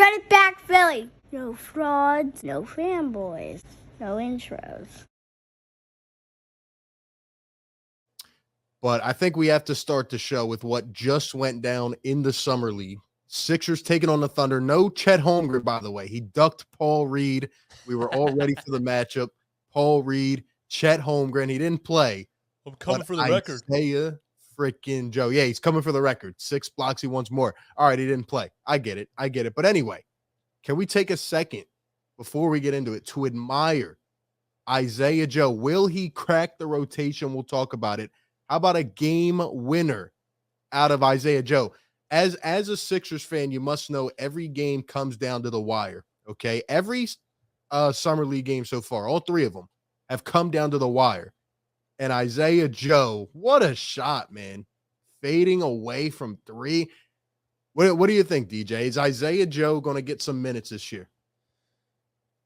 Run it back, Philly. No frauds, no fanboys, no intros. But I think we have to start the show with what just went down in the Summer League. Sixers taking on the Thunder. No Chet Holmgren, by the way. He ducked Paul Reed. We were all ready for the matchup. Paul Reed, Chet Holmgren. He didn't play. I'm coming for the record. record. Freaking Joe. Yeah, he's coming for the record. 6 blocks. He wants more. All right, he didn't play. I get it. But anyway, can we take a second before we get into it to admire Isaiah Joe? Will he crack the rotation? We'll talk about it. How about a game winner out of Isaiah Joe? As a Sixers fan, you must know every game comes down to the wire, okay? Every Summer League game so far, all 3 of them have come down to the wire. And Isaiah Joe, what a shot, man. Fading away from 3. What do you think, DJ? Is Isaiah Joe going to get some minutes this year?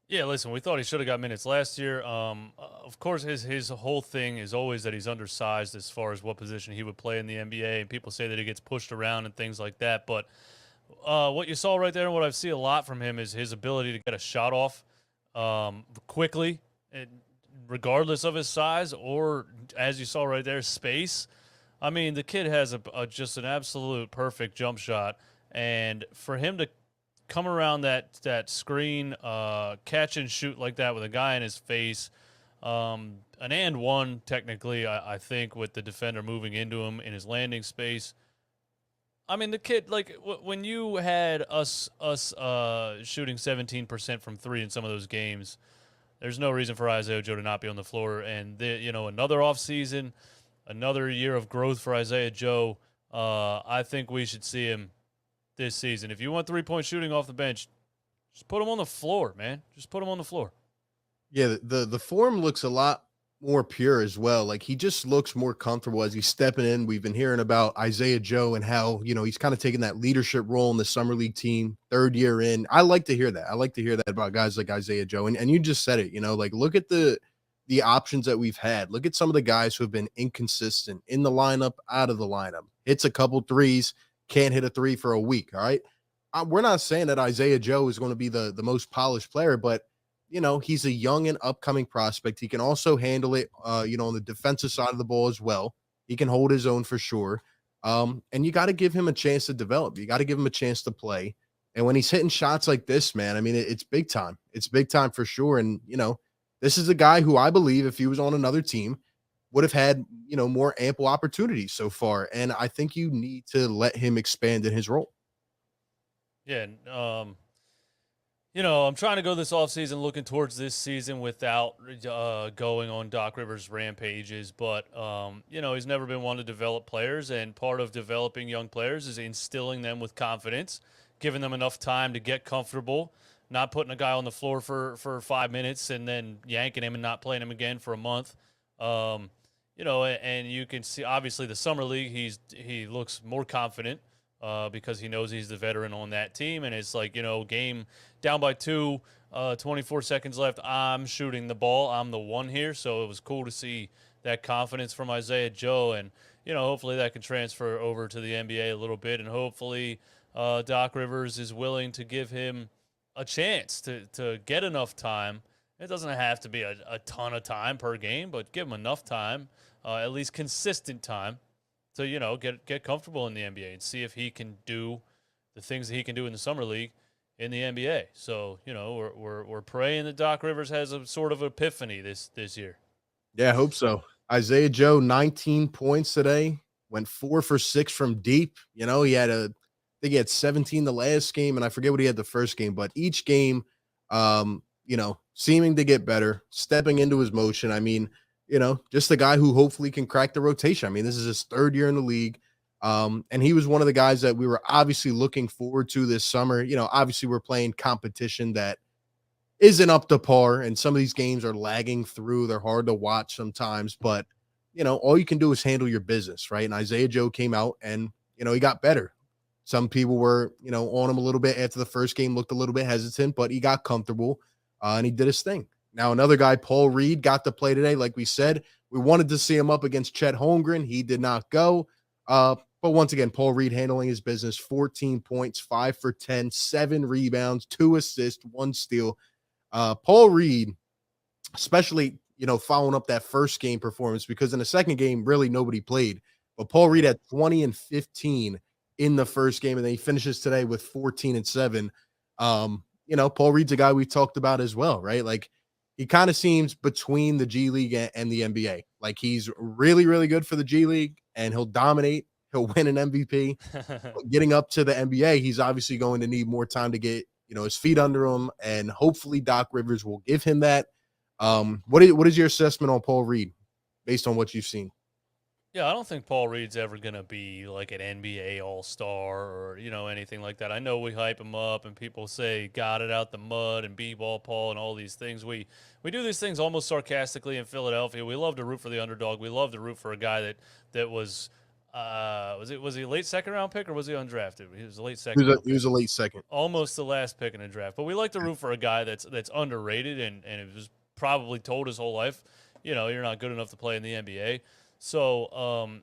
Yeah, listen, we thought he should have got minutes last year. Of course, his whole thing is always that he's undersized as far as what position he would play in the NBA, and people say that he gets pushed around and things like that. But what you saw right there and what I see a lot from him is his ability to get a shot off quickly, regardless of his size or, as you saw right there, space. I mean, the kid has just an absolute perfect jump shot, and for him to come around that screen, catch and shoot like that with a guy in his face. An and one, technically, I think, with the defender moving into him in his landing space. I mean, the kid, like, when you had us shooting 17% from 3 in some of those games, there's no reason for Isaiah Joe to not be on the floor. And, another offseason, another year of growth for Isaiah Joe. I think we should see him this season. If you want 3-point shooting off the bench, just put him on the floor, man. Just put him on the floor. Yeah, the form looks a lot more pure as well. Like, he just looks more comfortable as he's stepping in. We've been hearing about Isaiah Joe and how, he's kind of taking that leadership role in the Summer League team, 3rd year in. I like to hear that. I like to hear that about guys like Isaiah Joe. And you just said it, like, look at the options that we've had. Look at some of the guys who have been inconsistent in the lineup, out of the lineup. Hits a couple threes, can't hit a 3 for a week. All right. We're not saying that Isaiah Joe is going to be the most polished player, but he's a young and upcoming prospect. He can also handle it, on the defensive side of the ball as well. He can hold his own for sure. And you got to give him a chance to develop. You got to give him a chance to play. And when he's hitting shots like this, man, I mean, it's big time. It's big time for sure. And, this is a guy who I believe if he was on another team would have had, more ample opportunities so far. And I think you need to let him expand in his role. Yeah. I'm trying to go this offseason looking towards this season without going on Doc Rivers' rampages. But, he's never been one to develop players. And part of developing young players is instilling them with confidence, giving them enough time to get comfortable, not putting a guy on the floor for 5 minutes and then yanking him and not playing him again for a month. And you can see, obviously, the Summer League, he looks more confident because he knows he's the veteran on that team. And it's like, game down by 2, 24 seconds left. I'm shooting the ball. I'm the one here. So it was cool to see that confidence from Isaiah Joe. And, hopefully that can transfer over to the NBA a little bit. And hopefully Doc Rivers is willing to give him a chance to get enough time. It doesn't have to be a ton of time per game, but give him enough time, at least consistent time, to get comfortable in the NBA and see if he can do the things that he can do in the Summer League in the NBA. So we're praying that Doc Rivers has a sort of epiphany this year. Yeah, I hope so. Isaiah Joe, 19 points today, went 4 for 6 from deep. He had 17 the last game, and I forget what he had the first game, but each game, seeming to get better, stepping into his motion. I mean, just a guy who hopefully can crack the rotation. I mean, this is his 3rd year in the league. And he was one of the guys that we were obviously looking forward to this summer. Obviously we're playing competition that isn't up to par, and some of these games are lagging through. They're hard to watch sometimes, but all you can do is handle your business, right? And Isaiah Joe came out and, he got better. Some people were, on him a little bit after the first game, looked a little bit hesitant, but he got comfortable and he did his thing. Now, another guy, Paul Reed, got to play today. Like we said, we wanted to see him up against Chet Holmgren. He did not go. But But once again, Paul Reed handling his business, 14 points, 5 for 10, 7 rebounds, 2 assists, 1 steal. Paul Reed, especially, following up that first game performance, because in the second game, really nobody played. But Paul Reed had 20 and 15 in the first game, and then he finishes today with 14 and 7. Paul Reed's a guy we talked about as well, right? Like, he kind of seems between the G League and the NBA. Like, he's really, really good for the G League, and he'll dominate. He'll win an MVP. But getting up to the NBA, he's obviously going to need more time to get, his feet under him, and hopefully Doc Rivers will give him that. What is your assessment on Paul Reed based on what you've seen? Yeah, I don't think Paul Reed's ever going to be like an NBA All-Star or, anything like that. I know we hype him up and people say got it out the mud and B-ball Paul and all these things. We do these things almost sarcastically in Philadelphia. We love to root for the underdog. We love to root for a guy that was he a late second round pick or was he undrafted? He was a late second. He was a late second. Almost the last pick in the draft. But we like to root for a guy that's underrated and it was probably told his whole life, you're not good enough to play in the NBA. So,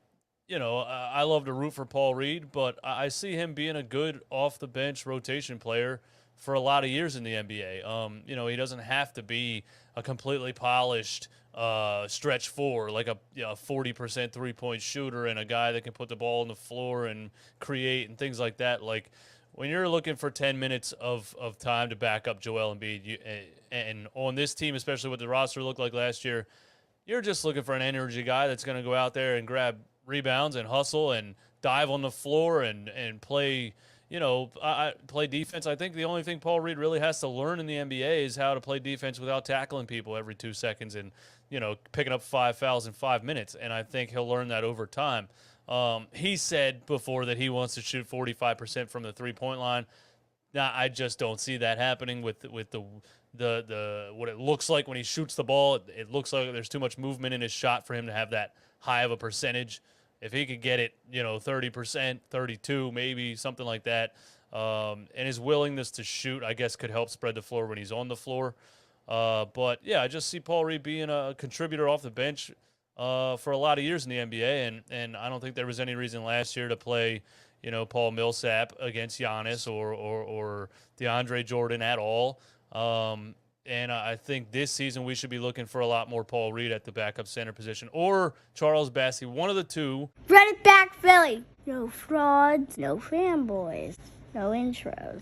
I love to root for Paul Reed, but I see him being a good off-the-bench rotation player for a lot of years in the NBA. He doesn't have to be a completely polished stretch four, like a 40% three-point shooter and a guy that can put the ball on the floor and create and things like that. Like, when you're looking for 10 minutes of time to back up Joel Embiid, and on this team, especially what the roster looked like last year, you're just looking for an energy guy that's going to go out there and grab rebounds and hustle and dive on the floor and play, play defense. I think the only thing Paul Reed really has to learn in the NBA is how to play defense without tackling people every 2 seconds and, picking up 5 fouls in 5 minutes. And I think he'll learn that over time. He said before that he wants to shoot 45% from the three-point line. Now, I just don't see that happening with the what it looks like when he shoots the ball. It looks like there's too much movement in his shot for him to have that high of a percentage. If he could get it, 30%, 32, maybe something like that, and his willingness to shoot, I guess, could help spread the floor when he's on the floor. But yeah, I just see Paul Reed being a contributor off the bench for a lot of years in the NBA, and I don't think there was any reason last year to play, Paul Millsap against Giannis or DeAndre Jordan at all. And I think this season we should be looking for a lot more Paul Reed at the backup center position or Charles Bassey, one of the two. Run it back, Philly. No frauds, no fanboys, no intros.